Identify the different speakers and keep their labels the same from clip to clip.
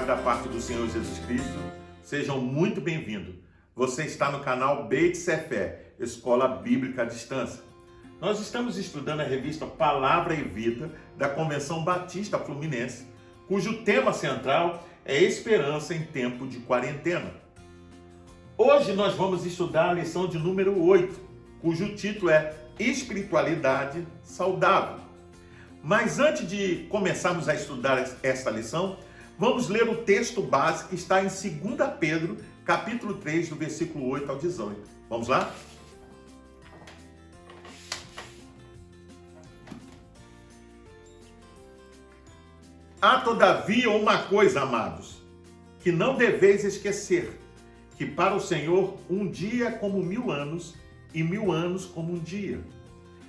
Speaker 1: paz da parte do Senhor Jesus Cristo. Sejam muito bem-vindos. Você está no canal Beit Sefer, Escola Bíblica à Distância. Nós estamos estudando a revista Palavra e Vida da Convenção Batista Fluminense, cujo tema central é Esperança em Tempo de Quarentena. Hoje nós vamos estudar a lição de número 8, cujo título é Espiritualidade Saudável. Mas antes de começarmos a estudar esta lição, vamos ler o texto base que está em 2 Pedro, capítulo 3, do versículo 8 ao 18. Vamos lá? Há todavia uma coisa, amados, que não deveis esquecer, que para o Senhor um dia é como 1000 anos, e 1000 anos como um dia.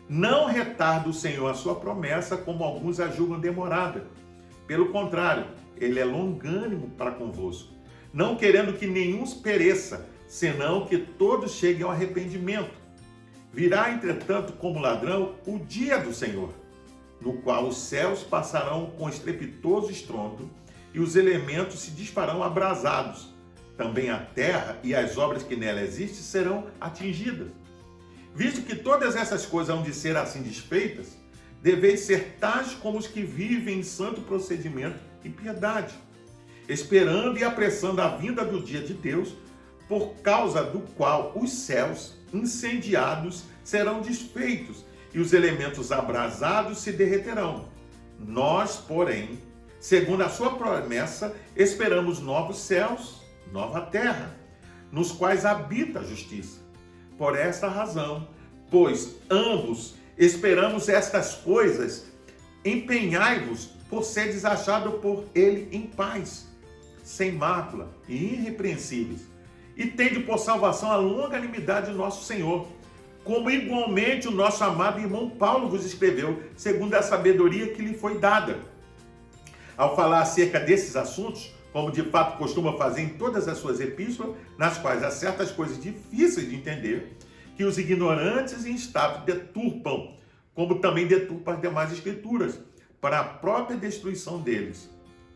Speaker 1: Não retarda o Senhor a sua promessa, como alguns a julgam demorada. Pelo contrário, ele é longânimo para convosco, não querendo que nenhum pereça, senão que todos cheguem ao arrependimento. Virá, entretanto, como ladrão, o dia do Senhor, no qual os céus passarão com estrepitoso estrondo e os elementos se desfarão abrasados. Também a terra e as obras que nela existem serão atingidas. Visto que todas essas coisas hão de ser assim desfeitas, deveis ser tais como os que vivem em santo procedimento e piedade, esperando e apressando a vinda do dia de Deus, por causa do qual os céus incendiados serão desfeitos e os elementos abrasados se derreterão. Nós, porém, segundo a sua promessa, esperamos novos céus, nova terra, nos quais habita a justiça. Por esta razão, pois ambos esperamos estas coisas, empenhai-vos por seres achados por ele em paz, sem mácula e irrepreensíveis, e tende por salvação a longanimidade de nosso Senhor, como igualmente o nosso amado irmão Paulo vos escreveu, segundo a sabedoria que lhe foi dada. Ao falar acerca desses assuntos, como de fato costuma fazer em todas as suas epístolas, nas quais há certas coisas difíceis de entender, que os ignorantes e instáveis deturpam, como também deturpam as demais escrituras, para a própria destruição deles.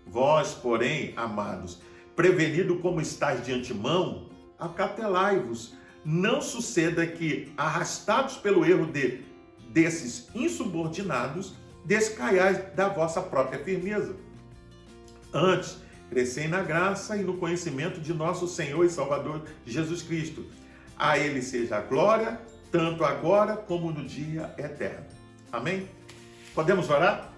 Speaker 1: Vós, porém, amados, prevenido como estáis de antemão, acautelai-vos, não suceda que, arrastados pelo erro desses insubordinados, descaiais da vossa própria firmeza. Antes, crescei na graça e no conhecimento de nosso Senhor e Salvador Jesus Cristo. A Ele seja a glória, tanto agora como no dia eterno. Amém? Podemos orar?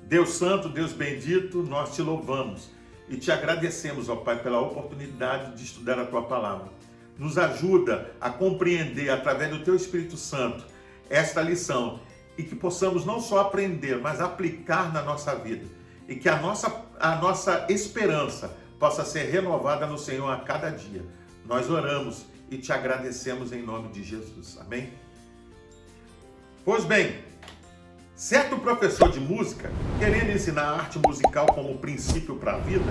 Speaker 1: Deus Santo, Deus bendito, nós te louvamos e te agradecemos, ó Pai, pela oportunidade de estudar a Tua Palavra. Nos ajuda a compreender, através do Teu Espírito Santo, esta lição, e que possamos não só aprender, mas aplicar na nossa vida. E que a nossa esperança possa ser renovada no Senhor a cada dia. Nós oramos e te agradecemos em nome de Jesus. Amém? Pois bem, certo professor de música, querendo ensinar a arte musical como princípio para a vida,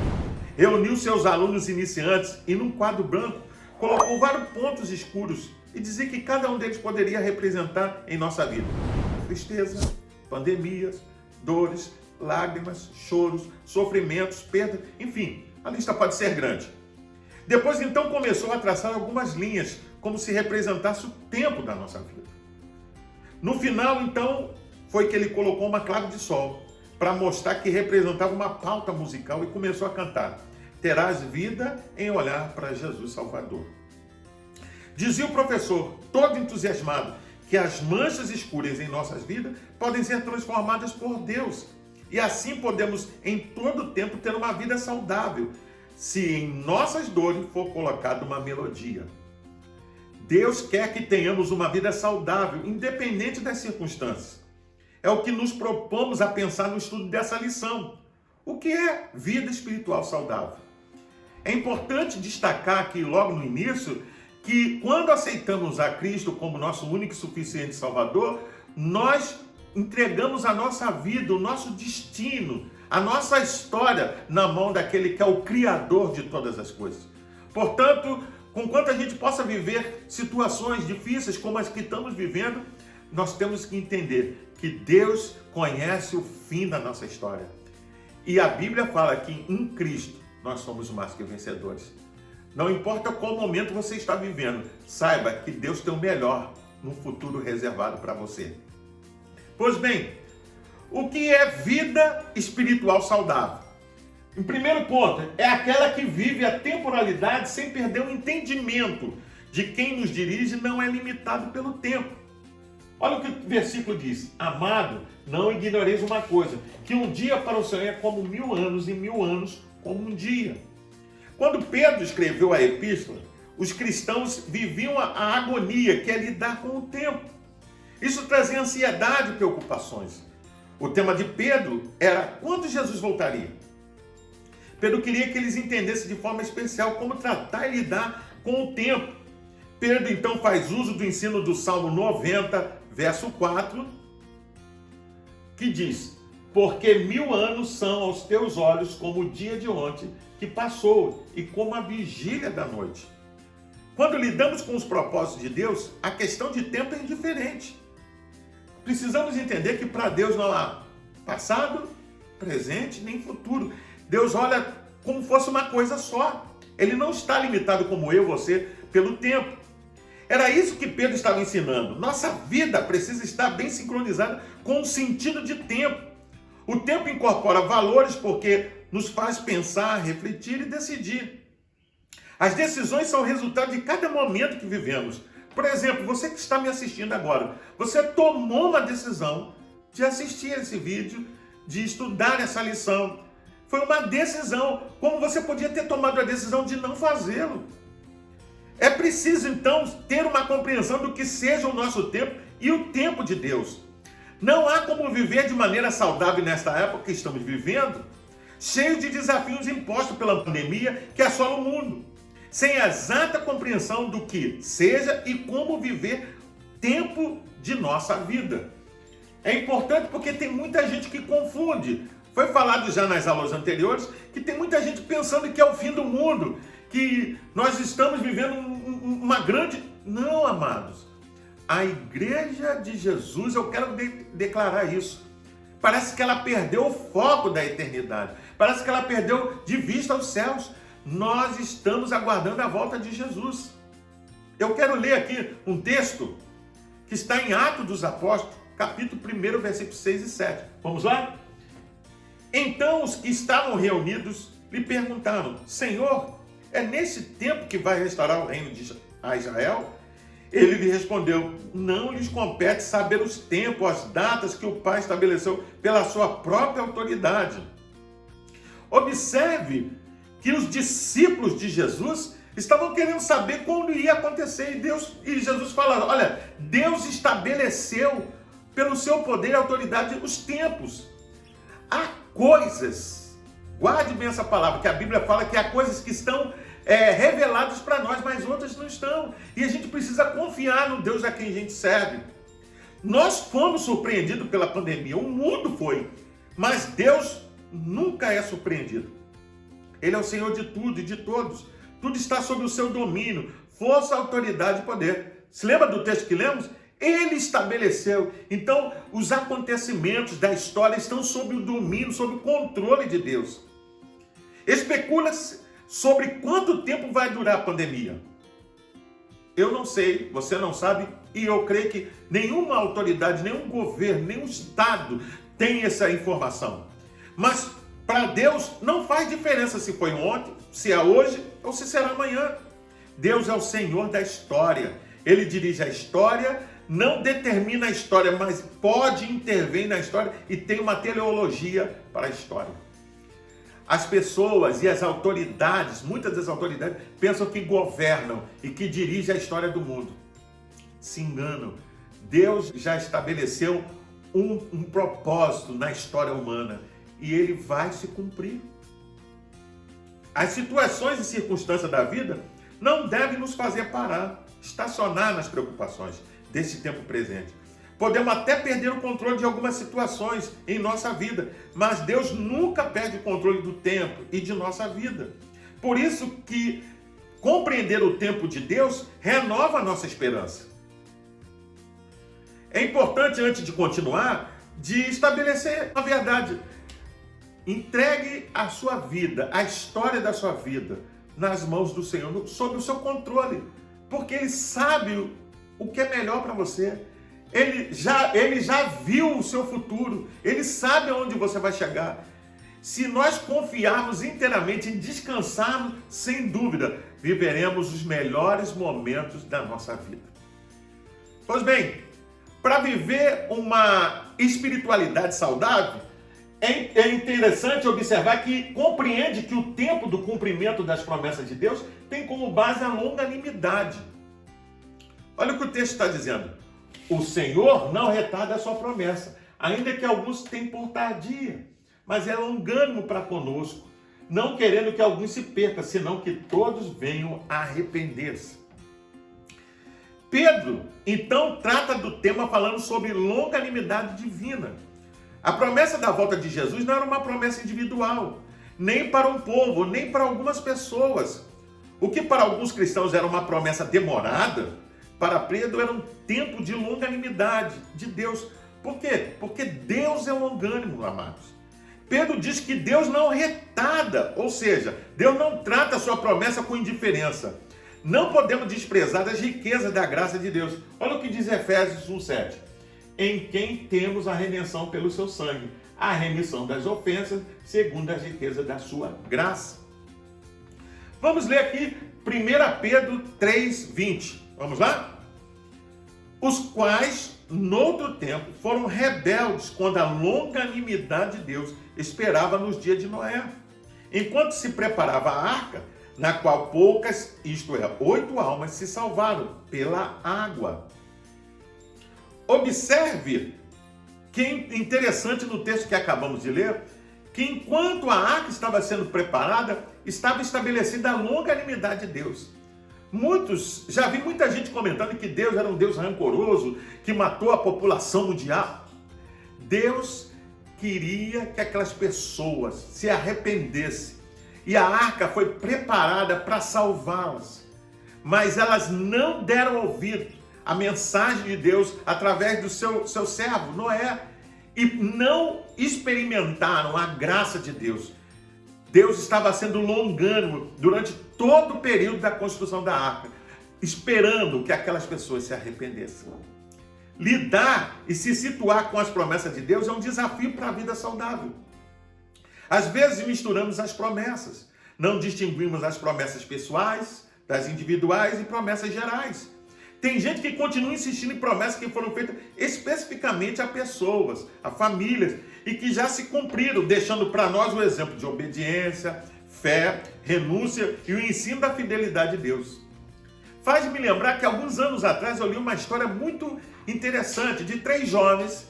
Speaker 1: reuniu seus alunos iniciantes e num quadro branco colocou vários pontos escuros e dizia que cada um deles poderia representar em nossa vida tristeza, pandemias, dores, lágrimas, choros, sofrimentos, perdas, enfim, a lista pode ser grande. Depois então começou a traçar algumas linhas, como se representasse o tempo da nossa vida. No final então, foi que ele colocou uma clave de sol, para mostrar que representava uma pauta musical e começou a cantar: terás vida em olhar para Jesus Salvador. Dizia o professor, todo entusiasmado, que as manchas escuras em nossas vidas podem ser transformadas por Deus. E assim podemos, em todo tempo, ter uma vida saudável, se em nossas dores for colocada uma melodia. Deus quer que tenhamos uma vida saudável, independente das circunstâncias. É o que nos propomos a pensar no estudo dessa lição. O que é vida espiritual saudável? É importante destacar aqui, logo no início, que quando aceitamos a Cristo como nosso único e suficiente Salvador, nós entregamos a nossa vida, o nosso destino, a nossa história na mão daquele que é o Criador de todas as coisas. Portanto, conquanto a gente possa viver situações difíceis como as que estamos vivendo, nós temos que entender que Deus conhece o fim da nossa história. E a Bíblia fala que em Cristo nós somos mais que vencedores. Não importa qual momento você está vivendo, saiba que Deus tem o melhor no futuro reservado para você. Pois bem, o que é vida espiritual saudável? Em primeiro ponto, é aquela que vive a temporalidade sem perder o entendimento de quem nos dirige, não é limitado pelo tempo. Olha o que o versículo diz: amado, não ignoreis uma coisa, que um dia para o Senhor é como 1000 anos e 1000 anos como um dia. Quando Pedro escreveu a epístola, os cristãos viviam a agonia, que é lidar com o tempo. Isso trazia ansiedade e preocupações. O tema de Pedro era quando Jesus voltaria. Pedro queria que eles entendessem de forma especial como tratar e lidar com o tempo. Pedro então faz uso do ensino do Salmo 90, verso 4, que diz: porque 1000 anos são aos teus olhos como o dia de ontem que passou e como a vigília da noite. Quando lidamos com os propósitos de Deus, a questão de tempo é indiferente. Precisamos entender que para Deus não há passado, presente nem futuro. Deus olha como fosse uma coisa só. Ele não está limitado como eu, você, pelo tempo. Era isso que Pedro estava ensinando. Nossa vida precisa estar bem sincronizada com o sentido de tempo. O tempo incorpora valores porque nos faz pensar, refletir e decidir. As decisões são resultado de cada momento que vivemos. Por exemplo, você que está me assistindo agora, você tomou uma decisão de assistir esse vídeo, de estudar essa lição. Foi uma decisão, como você podia ter tomado a decisão de não fazê-lo. É preciso, então, ter uma compreensão do que seja o nosso tempo e o tempo de Deus. Não há como viver de maneira saudável nesta época que estamos vivendo, cheio de desafios impostos pela pandemia que assola o mundo, sem a exata compreensão do que seja e como viver tempo de nossa vida. É importante porque tem muita gente que confunde. Foi falado já nas aulas anteriores que tem muita gente pensando que é o fim do mundo, que nós estamos vivendo uma grande... Não, amados. A igreja de Jesus, eu quero declarar isso. Parece que ela perdeu o foco da eternidade. Parece que ela perdeu de vista os céus. Nós estamos aguardando a volta de Jesus. Eu quero ler aqui um texto que está em Atos dos Apóstolos, capítulo 1, versículos 6 e 7. Vamos lá? Então os que estavam reunidos lhe perguntaram: Senhor, é nesse tempo que vai restaurar o reino a Israel? Ele lhe respondeu: não lhes compete saber os tempos, as datas que o Pai estabeleceu pela sua própria autoridade. Observe que os discípulos de Jesus estavam querendo saber quando ia acontecer, e Jesus falando: olha, Deus estabeleceu pelo seu poder e autoridade os tempos. Há coisas, guarde bem essa palavra, que a Bíblia fala que há coisas que estão reveladas para nós, mas outras não estão. E a gente precisa confiar no Deus a quem a gente serve. Nós fomos surpreendidos pela pandemia, o mundo foi, mas Deus nunca é surpreendido. Ele é o Senhor de tudo e de todos. Tudo está sob o seu domínio, força, autoridade e poder. Se lembra do texto que lemos? Ele estabeleceu. Então, os acontecimentos da história estão sob o domínio, sob o controle de Deus. Especula-se sobre quanto tempo vai durar a pandemia. Eu não sei, você não sabe, e eu creio que nenhuma autoridade, nenhum governo, nenhum Estado tem essa informação. Mas para Deus não faz diferença se foi ontem, se é hoje ou se será amanhã. Deus é o Senhor da história. Ele dirige a história, não determina a história, mas pode intervir na história e tem uma teleologia para a história. As pessoas e as autoridades, muitas das autoridades, pensam que governam e que dirigem a história do mundo. Se enganam. Deus já estabeleceu um propósito na história humana e ele vai se cumprir. As situações e circunstâncias da vida não devem nos fazer parar, estacionar nas preocupações desse tempo presente. Podemos até perder o controle de algumas situações em nossa vida, mas Deus nunca perde o controle do tempo e de nossa vida. Por isso que compreender o tempo de Deus renova a nossa esperança. É importante, antes de continuar, de estabelecer a verdade. Entregue a sua vida, a história da sua vida, nas mãos do Senhor, sob o seu controle, porque Ele sabe o que é melhor para você. Ele já viu o seu futuro, Ele sabe aonde você vai chegar. Se nós confiarmos inteiramente em descansarmos, sem dúvida, viveremos os melhores momentos da nossa vida. Pois bem, para viver uma espiritualidade saudável, é interessante observar que compreende que o tempo do cumprimento das promessas de Deus tem como base a longanimidade. Olha o que o texto está dizendo. O Senhor não retarda a sua promessa, ainda que alguns tenham por tardia, mas é longânimo para conosco, não querendo que alguns se percam, senão que todos venham a arrepender-se. Pedro, então, trata do tema falando sobre longanimidade divina. A promessa da volta de Jesus não era uma promessa individual, nem para um povo, nem para algumas pessoas. O que para alguns cristãos era uma promessa demorada, para Pedro era um tempo de longanimidade de Deus. Por quê? Porque Deus é longânimo, amados. Pedro diz que Deus não retarda, ou seja, Deus não trata a sua promessa com indiferença. Não podemos desprezar as riquezas da graça de Deus. Olha o que diz Efésios 1:7. Em quem temos a redenção pelo seu sangue, a remissão das ofensas, segundo as riquezas da sua graça. Vamos ler aqui 1 Pedro 3:20. Vamos lá? Os quais, noutro tempo, foram rebeldes quando a longanimidade de Deus esperava nos dias de Noé, enquanto se preparava a arca, na qual poucas, isto é, 8 almas, se salvaram pela água. Observe que é interessante no texto que acabamos de ler, que enquanto a arca estava sendo preparada, estava estabelecida a longanimidade de Deus. Já vi muita gente comentando que Deus era um Deus rancoroso, que matou a população mundial. Deus queria que aquelas pessoas se arrependessem. E a arca foi preparada para salvá-las. Mas elas não deram ouvido à mensagem de Deus através do seu servo, Noé. E não experimentaram a graça de Deus. Deus estava sendo longânimo durante todo o período da construção da arca, esperando que aquelas pessoas se arrependessem. Lidar e se situar com as promessas de Deus é um desafio para a vida saudável. Às vezes misturamos as promessas, não distinguimos as promessas pessoais das individuais e promessas gerais. Tem gente que continua insistindo em promessas que foram feitas especificamente a pessoas, a famílias, e que já se cumpriram, deixando para nós o exemplo de obediência, fé, renúncia e o ensino da fidelidade de Deus. Faz-me lembrar que alguns anos atrás eu li uma história muito interessante de 3 jovens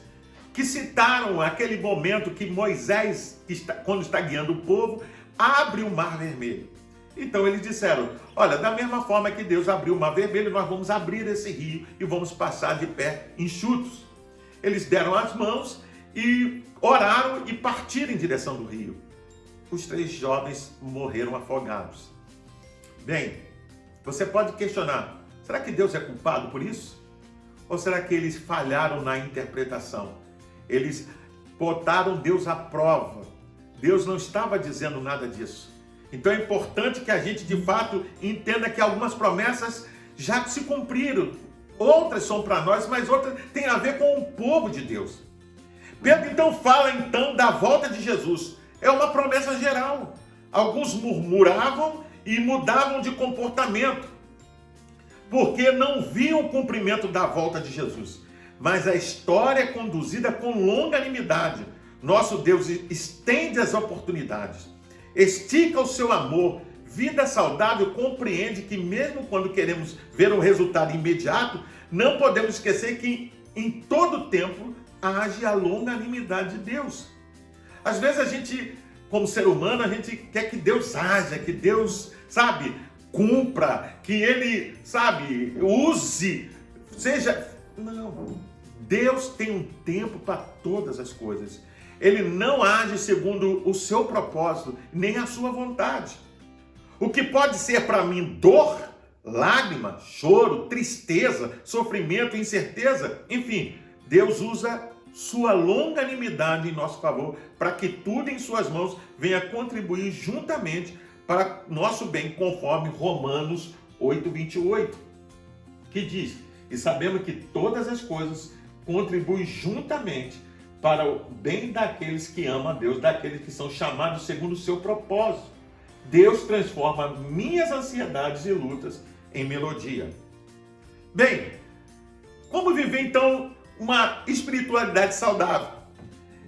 Speaker 1: que citaram aquele momento que Moisés, quando está guiando o povo, abre o Mar Vermelho. Então eles disseram, olha, da mesma forma que Deus abriu o Mar Vermelho, nós vamos abrir esse rio e vamos passar de pé enxutos. Eles deram as mãos e oraram e partiram em direção do rio. Os 3 jovens morreram afogados. Bem, você pode questionar, será que Deus é culpado por isso? Ou será que eles falharam na interpretação? Eles botaram Deus à prova. Deus não estava dizendo nada disso. Então é importante que a gente, de fato, entenda que algumas promessas já se cumpriram. Outras são para nós, mas outras têm a ver com o povo de Deus. Pedro, então, fala da volta de Jesus. É uma promessa geral. Alguns murmuravam e mudavam de comportamento, porque não viam o cumprimento da volta de Jesus. Mas a história é conduzida com longanimidade. Nosso Deus estende as oportunidades, estica o seu amor. Vida saudável compreende que mesmo quando queremos ver um resultado imediato, não podemos esquecer que em todo tempo age a longanimidade de Deus. Às vezes a gente, como ser humano, a gente quer que Deus haja, que Deus, cumpra, que Ele, use, seja... Não, Deus tem um tempo para todas as coisas. Ele não age segundo o seu propósito, nem a sua vontade. O que pode ser para mim dor, lágrima, choro, tristeza, sofrimento, incerteza, enfim, Deus usa sua longanimidade em nosso favor, para que tudo em suas mãos venha contribuir juntamente para nosso bem, conforme Romanos 8:28, que diz: e sabemos que todas as coisas contribuem juntamente para o bem daqueles que amam a Deus, daqueles que são chamados segundo o seu propósito. Deus transforma minhas ansiedades e lutas em melodia. Bem, como viver então uma espiritualidade saudável?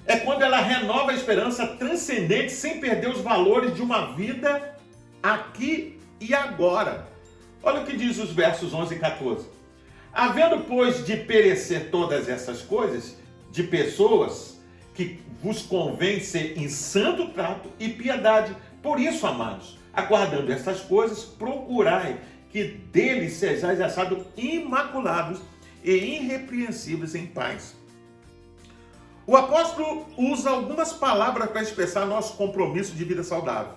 Speaker 1: É quando ela renova a esperança transcendente sem perder os valores de uma vida aqui e agora. Olha o que diz os versos 11 e 14. Havendo, pois, de perecer todas essas coisas, de pessoas que vos convém ser em santo trato e piedade. Por isso, amados, aguardando essas coisas, procurai que deles sejais achados imaculados e irrepreensíveis em paz. O apóstolo usa algumas palavras para expressar nosso compromisso de vida saudável: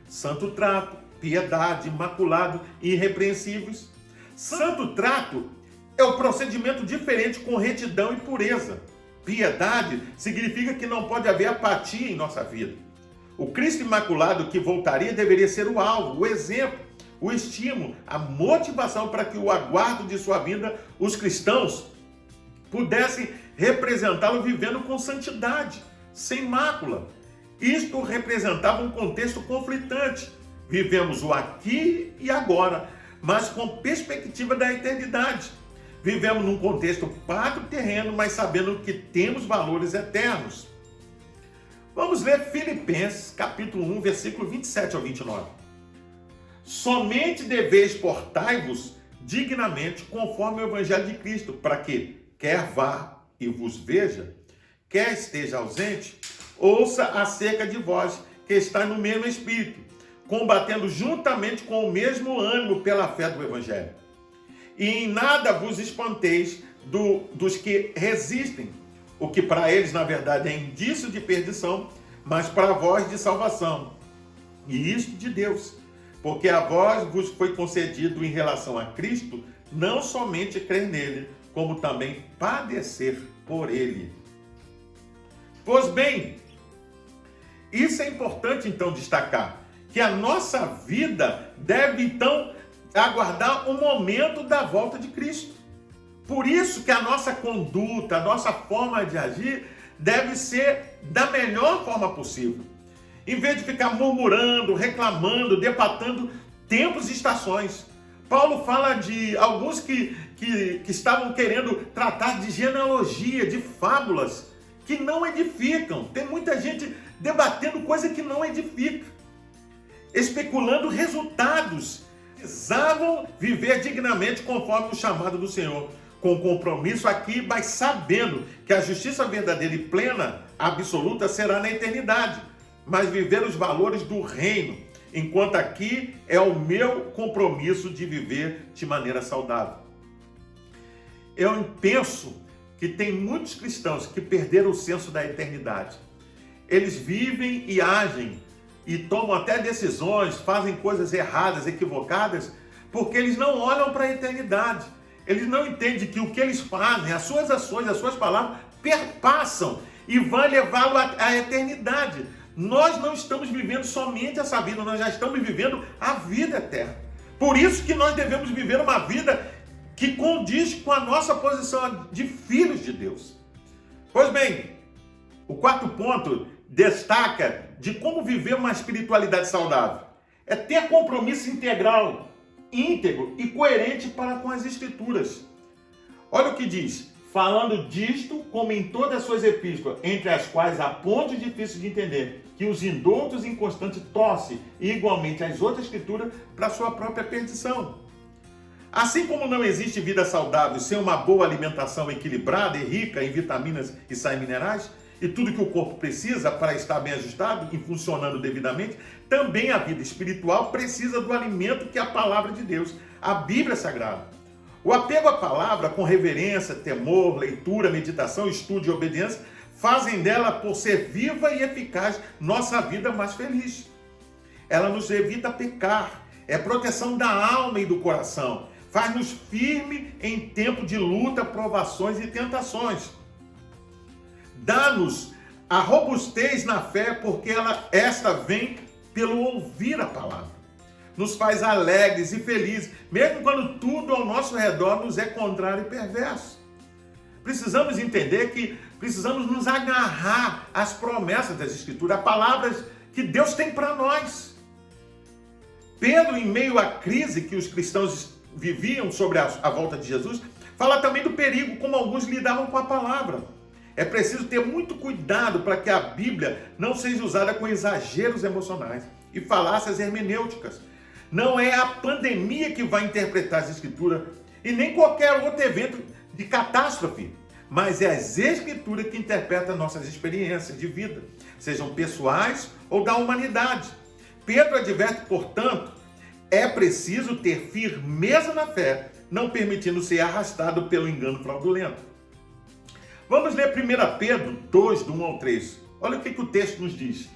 Speaker 1: santo trato, piedade, imaculado e irrepreensíveis. Santo trato é o procedimento diferente com retidão e pureza. Piedade significa que não pode haver apatia em nossa vida. O Cristo imaculado que voltaria deveria ser o alvo, o exemplo, o estímulo, a motivação para que o aguardo de sua vinda, os cristãos pudessem representá-lo vivendo com santidade, sem mácula. Isto representava um contexto conflitante. Vivemos o aqui e agora, mas com perspectiva da eternidade. Vivemos num contexto pátrio-terreno, mas sabendo que temos valores eternos. Vamos ler Filipenses, capítulo 1, versículo 27 ao 29. Somente deveis portai-vos dignamente conforme o evangelho de Cristo, para que, quer vá e vos veja, quer esteja ausente, ouça acerca de vós, que está no mesmo espírito, combatendo juntamente com o mesmo ânimo pela fé do evangelho. E em nada vos espanteis dos que resistem, o que para eles, na verdade, é indício de perdição, mas para vós de salvação. E isto de Deus, porque a vós vos foi concedido em relação a Cristo, não somente crer nele, como também padecer por ele. Pois bem, isso é importante então destacar, que a nossa vida deve então aguardar o momento da volta de Cristo. Por isso que a nossa conduta, a nossa forma de agir deve ser da melhor forma possível. Em vez de ficar murmurando, reclamando, debatendo tempos e estações. Paulo fala de alguns que estavam querendo tratar de genealogia, de fábulas, que não edificam. Tem muita gente debatendo coisa que não edifica, especulando resultados. Precisavam viver dignamente conforme o chamado do Senhor, com compromisso aqui, mas sabendo que a justiça verdadeira e plena, absoluta, será na eternidade. Mas viver os valores do reino, enquanto aqui é o meu compromisso de viver de maneira saudável. Eu penso que tem muitos cristãos que perderam o senso da eternidade. Eles vivem e agem e tomam até decisões, fazem coisas erradas, equivocadas, porque eles não olham para a eternidade. Eles não entendem que o que eles fazem, as suas ações, as suas palavras, perpassam e vão levá-lo à eternidade. Nós não estamos vivendo somente essa vida, nós já estamos vivendo a vida eterna. Por isso que nós devemos viver uma vida que condiz com a nossa posição de filhos de Deus. Pois bem, o quarto ponto destaca de como viver uma espiritualidade saudável. É ter compromisso integral, íntegro e coerente para com as Escrituras. Olha o que diz: falando disto, como em todas as suas epístolas, entre as quais há pontos difíceis de entender, que os indoutos inconstantes torcem igualmente as outras Escrituras para sua própria perdição. Assim como não existe vida saudável sem uma boa alimentação equilibrada e rica em vitaminas e sais minerais, e tudo que o corpo precisa para estar bem ajustado e funcionando devidamente, também a vida espiritual precisa do alimento que é a palavra de Deus, a Bíblia Sagrada. O apego à palavra com reverência, temor, leitura, meditação, estudo e obediência fazem dela, por ser viva e eficaz, nossa vida mais feliz. Ela nos evita pecar, é proteção da alma e do coração, faz-nos firme em tempo de luta, provações e tentações. dá-nos a robustez na fé, porque esta vem pelo ouvir a palavra. Nos faz alegres e felizes, mesmo quando tudo ao nosso redor nos é contrário e perverso. Precisamos entender que precisamos nos agarrar às promessas das Escrituras, a palavras que Deus tem para nós. Pedro, em meio à crise que os cristãos viviam sobre a volta de Jesus, fala também do perigo como alguns lidavam com a palavra. É preciso ter muito cuidado para que a Bíblia não seja usada com exageros emocionais e falácias hermenêuticas. Não é a pandemia que vai interpretar as Escrituras e nem qualquer outro evento de catástrofe, mas é as Escrituras que interpretam nossas experiências de vida, sejam pessoais ou da humanidade. Pedro adverte, portanto, é preciso ter firmeza na fé, não permitindo ser arrastado pelo engano fraudulento. Vamos ler 1 Pedro 2, do 1 ao 3. Olha o que o texto nos diz.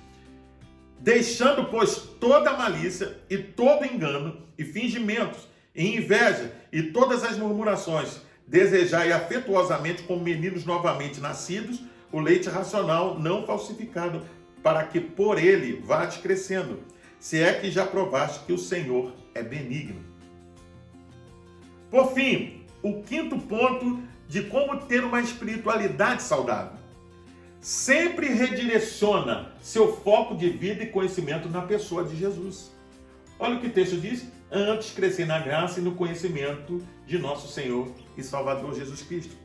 Speaker 1: Deixando, pois, toda malícia e todo engano e fingimentos, e inveja e todas as murmurações, desejai afetuosamente como meninos novamente nascidos o leite racional não falsificado, para que por ele vás crescendo, se é que já provaste que o Senhor é benigno. Por fim, o quinto ponto de como ter uma espiritualidade saudável. Sempre redireciona seu foco de vida e conhecimento na pessoa de Jesus. Olha o que o texto diz: antes crescer na graça e no conhecimento de nosso Senhor e Salvador Jesus Cristo.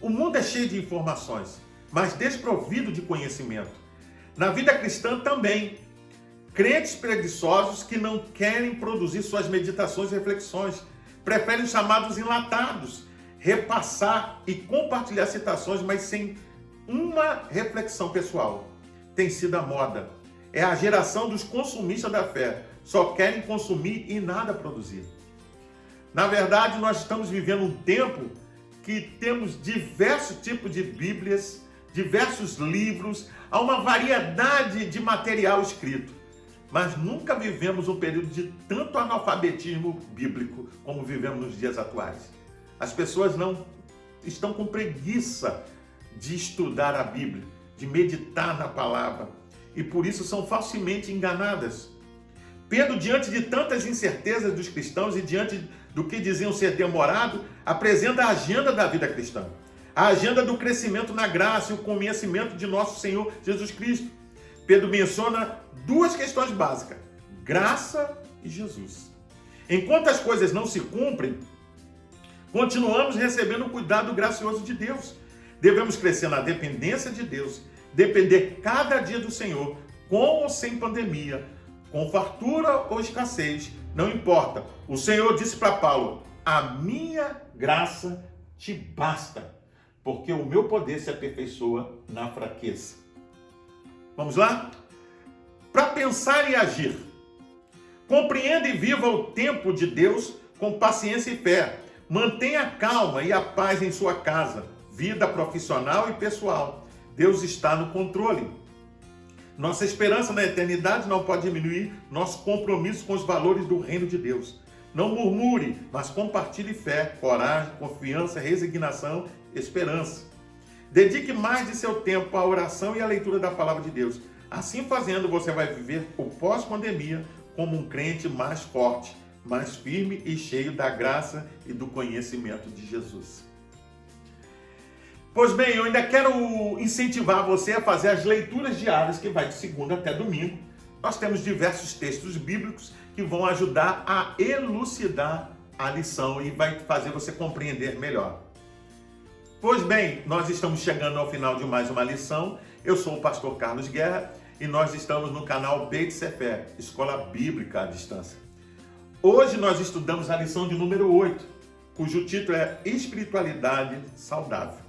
Speaker 1: O mundo é cheio de informações, mas desprovido de conhecimento. Na vida cristã também. Crentes preguiçosos que não querem produzir suas meditações e reflexões, preferem os chamados enlatados, repassar e compartilhar citações, mas sem uma reflexão pessoal. Tem sido a moda. É a geração dos consumistas da fé. Só querem consumir e nada produzir. Na verdade, nós estamos vivendo um tempo que temos diversos tipos de Bíblias, diversos livros, há uma variedade de material escrito. Mas nunca vivemos um período de tanto analfabetismo bíblico como vivemos nos dias atuais. As pessoas não estão com preguiça de estudar a Bíblia, de meditar na palavra, e por isso são facilmente enganadas. Pedro, diante de tantas incertezas dos cristãos e diante do que diziam ser demorado, apresenta a agenda da vida cristã, a agenda do crescimento na graça e o conhecimento de nosso Senhor Jesus Cristo. Pedro menciona duas questões básicas: graça e Jesus. Enquanto as coisas não se cumprem, continuamos recebendo o cuidado gracioso de Deus. Devemos crescer na dependência de Deus, depender cada dia do Senhor, com ou sem pandemia, com fartura ou escassez, não importa. O Senhor disse para Paulo: a minha graça te basta, porque o meu poder se aperfeiçoa na fraqueza. Vamos lá? Para pensar e agir. Compreenda e viva o tempo de Deus com paciência e fé. Mantenha a calma e a paz em sua casa, vida profissional e pessoal. Deus está no controle. Nossa esperança na eternidade não pode diminuir nosso compromisso com os valores do reino de Deus. Não murmure, mas compartilhe fé, coragem, confiança, resignação, esperança. Dedique mais de seu tempo à oração e à leitura da palavra de Deus. Assim fazendo, você vai viver o pós-pandemia como um crente mais forte, mais firme e cheio da graça e do conhecimento de Jesus. Pois bem, eu ainda quero incentivar você a fazer as leituras diárias, que vai de segunda até domingo. Nós temos diversos textos bíblicos que vão ajudar a elucidar a lição e vai fazer você compreender melhor. Pois bem, nós estamos chegando ao final de mais uma lição. Eu sou o pastor Carlos Guerra e nós estamos no canal Beit Sefer, Escola Bíblica à Distância. Hoje nós estudamos a lição de número 8, cujo título é Espiritualidade Saudável.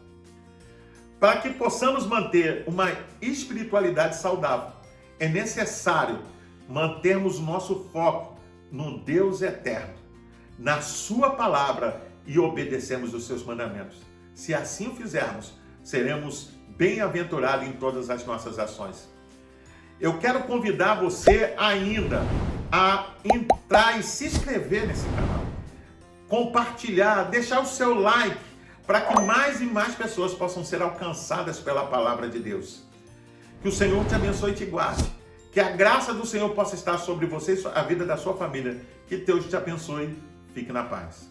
Speaker 1: Para que possamos manter uma espiritualidade saudável, é necessário mantermos o nosso foco no Deus eterno, na sua palavra e obedecermos os seus mandamentos. Se assim o fizermos, seremos bem-aventurados em todas as nossas ações. Eu quero convidar você ainda a entrar e se inscrever nesse canal, compartilhar, deixar o seu like, para que mais e mais pessoas possam ser alcançadas pela palavra de Deus. Que o Senhor te abençoe e te guarde. Que a graça do Senhor possa estar sobre você e a vida da sua família. Que Deus te abençoe. Fique na paz.